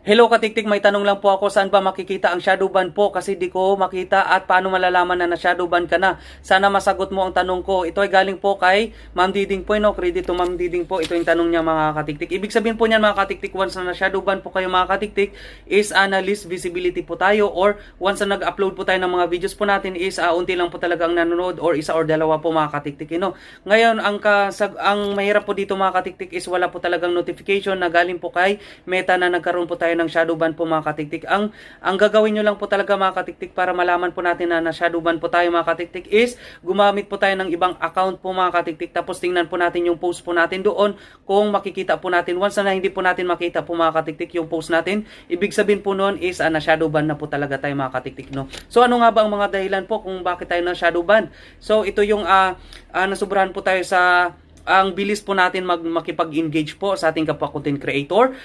Hello katiktik, may tanong lang po ako, saan ba makikita ang shadow ban po? Kasi di ko makita at paano malalaman na shadow ban ka na? Sana masagot mo ang tanong ko. Ito ay galing po kay Ma'am Diding po, no? Credit to Ma'am Diding po. Ito yung tanong niya mga katiktik. Ibig sabihin po niyan mga katiktik, once na shadow ban po kayo mga katiktik, is list visibility po tayo, or once na nag-upload po tayo ng mga videos po natin is unti lang po talaga ang nanonood or isa or dalawa po mga katiktik. No? Ngayon, ang mahirap po dito mga katiktik is wala po talagang notification na galing po kay Meta na nagkaroon po tayo ng shadow ban po mga katiktik. Ang gagawin nyo lang po talaga mga katiktik para malaman po natin na shadow ban po tayo mga katiktik is gumamit po tayo ng ibang account po mga katiktik, tapos tingnan po natin yung post po natin doon kung makikita po natin. Once na hindi po natin makita po mga katiktik yung post natin, ibig sabihin po noon is na shadow ban na po talaga tayo mga katiktik. No? So ano nga ba ang mga dahilan po kung bakit tayo na shadow ban? So ito yung nasubrahan po tayo sa ang bilis po natin makipag-engage po sa ating kapwa content creator.